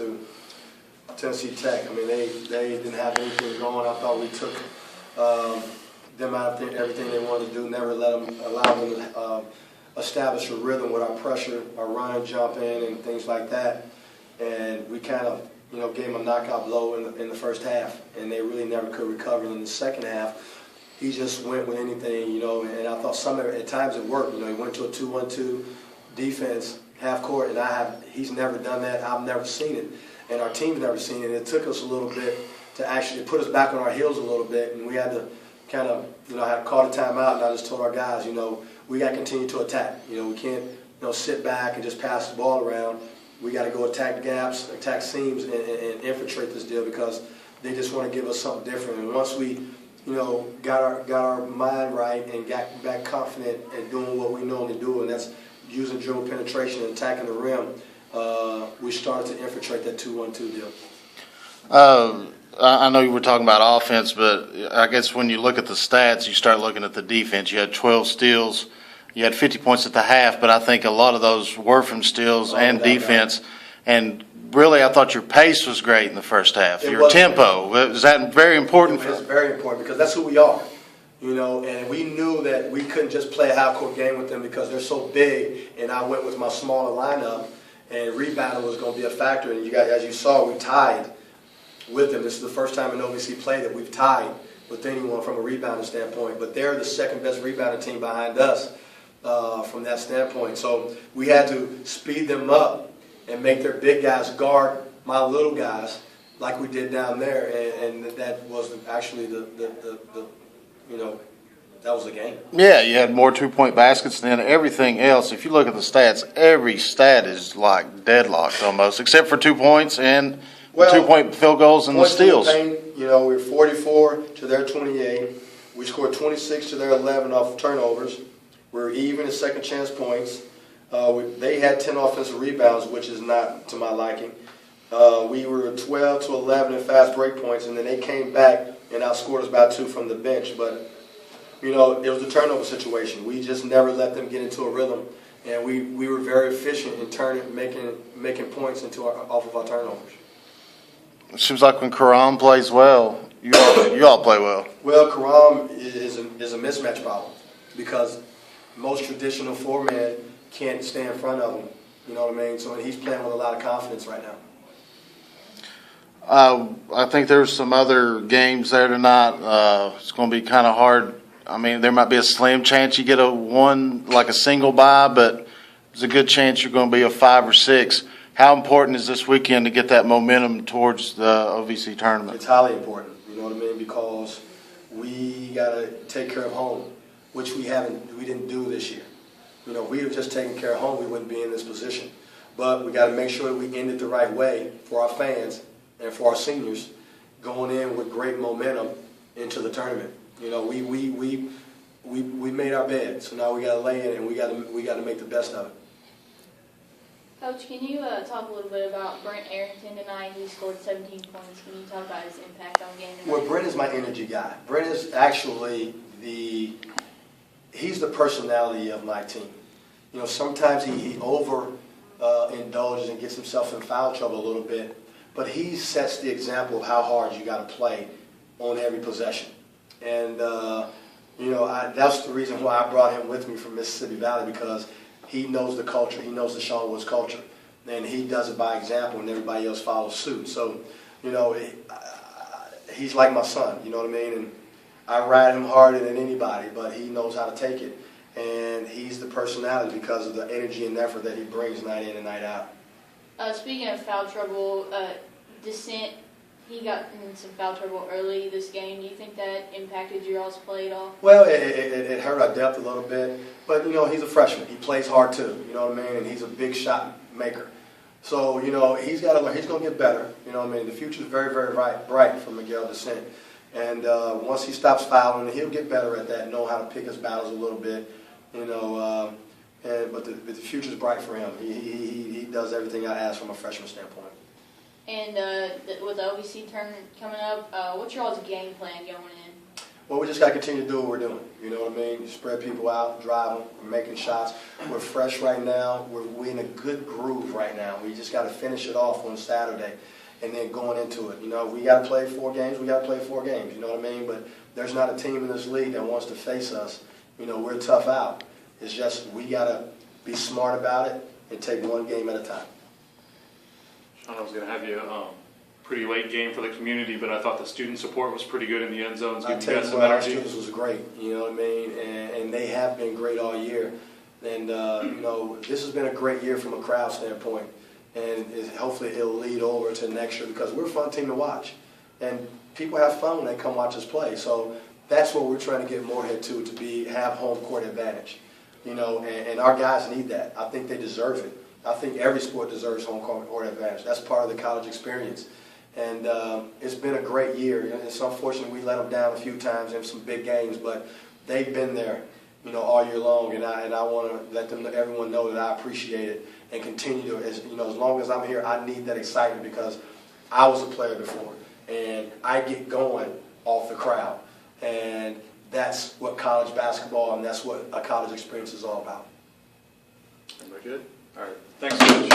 to Tennessee Tech. I mean, they didn't have anything going. I thought we took them out there, everything they wanted to do, never allow them to establish a rhythm with our pressure, our run and jump in and things like that. And we kind of, gave them a knockout blow in the first half, and they really never could recover. In the second half, he just went with anything, and I thought at times it worked. He went to a 2-1-2 defense, half court, and he's never done that. I've never seen it, and our team's never seen it. It took us a little bit to actually put us back on our heels a little bit, and we had to kind of, had called a timeout, and I just told our guys, we got to continue to attack. We can't, sit back and just pass the ball around. We got to go attack gaps, attack seams, and infiltrate this deal because they just want to give us something different. And once we, got our mind right and got back confident at doing what we normally do, and that's using dribble penetration and attacking the rim, we started to infiltrate that 2-1-2 deal. I know you were talking about offense, but I guess when you look at the stats, you start looking at the defense. You had 12 steals. You had 50 points at the half, but I think a lot of those were from steals and defense. And really, I thought your pace was great in the first half. Your tempo. Is that very important? It was very important because that's who we are. And we knew that we couldn't just play a half-court game with them because they're so big, and I went with my smaller lineup, and rebounding was going to be a factor. And as you saw, we tied with them. This is the first time in OVC play that we've tied with anyone from a rebounding standpoint, but they're the second-best rebounding team behind us. From that standpoint. So we had to speed them up and make their big guys guard my little guys like we did down there, and that was actually that was the game. Yeah, you had more two-point baskets than everything else. If you look at the stats, every stat is like deadlocked almost, except for 2 points and 2-point field goals and the steals. We're 44 to their 28. We scored 26 to their 11 off of turnovers. We're even in second chance points. They had 10 offensive rebounds, which is not to my liking. We were 12 to 11 in fast break points, and then they came back and outscored us by 2 from the bench. But, it was a turnover situation. We just never let them get into a rhythm, and we were very efficient in making points off of our turnovers. It seems like when Karam plays well, you all play well. Well, Karam is a mismatch problem because most traditional four-man can't stay in front of him. You know what I mean? So he's playing with a lot of confidence right now. I think there's some other games there tonight. It's going to be kind of hard. I mean, there might be a slim chance you get a single bye, but there's a good chance you're going to be a 5 or 6. How important is this weekend to get that momentum towards the OVC tournament? It's highly important, you know what I mean, because we got to take care of home, which we didn't do this year. If we had just taken care of home, we wouldn't be in this position. But we got to make sure that we end it the right way for our fans and for our seniors, going in with great momentum into the tournament. We made our bed, so now we got to lay in it, and we got to make the best of it. Coach, can you talk a little bit about Brent Arrington tonight? He scored 17 points. Can you talk about his impact on the game tonight? Well, Brent is my energy guy. Brent is actually he's the personality of my team. Sometimes he indulges and gets himself in foul trouble a little bit, but he sets the example of how hard you got to play on every possession. And that's the reason why I brought him with me from Mississippi Valley, because he knows the culture. He knows the Sean Woods culture, and he does it by example, and everybody else follows suit. So, he's like my son. You know what I mean? And I ride him harder than anybody, but he knows how to take it. And he's the personality because of the energy and effort that he brings night in and night out. Speaking of foul trouble, Descent, he got in some foul trouble early this game. Do you think that impacted your all's play at all? Well, it hurt our depth a little bit. But, he's a freshman. He plays hard too, you know what I mean? And he's a big shot maker. So, he's got to learn. He's going to get better. You know what I mean? The future is very, very bright for Miguel Descent. And once he stops fouling, he'll get better at that, know how to pick his battles a little bit, but the future's bright for him. He does everything I ask from a freshman standpoint. And with the OVC tournament coming up, what's your all's game plan going in? Well, we just got to continue to do what we're doing. You know what I mean? Spread people out, drive them, we're making shots. We're fresh right now. We're in a good groove right now. We just got to finish it off on Saturday and then going into it. You know, we got to play 4 games. We got to play 4 games. You know what I mean? But there's not a team in this league that wants to face us. You know, we're tough out. It's just we got to be smart about it and take 1 game at a time. Sean, I was going to have you pretty late game for the community, but I thought the student support was pretty good in the end zones. I Giving tell you you guys some what, our energy. students was great. You know what I mean? And they have been great all year. And, you know, this has been a great year from a crowd standpoint. And hopefully it'll lead over to next year because we're a fun team to watch. And people have fun when they come watch us play. So that's what we're trying to get Morehead to have home court advantage. You know, and our guys need that. I think they deserve it. I think every sport deserves home court advantage. That's part of the college experience. And it's been a great year. It's unfortunate we let them down a few times in some big games, but they've been there, you know, all year long. And I want to let everyone know that I appreciate it and continue to. As long as I'm here, I need that excitement because I was a player before, and I get going off the crowd. And that's what college basketball and that's what a college experience is all about. Everybody good? All right. Thanks, Coach.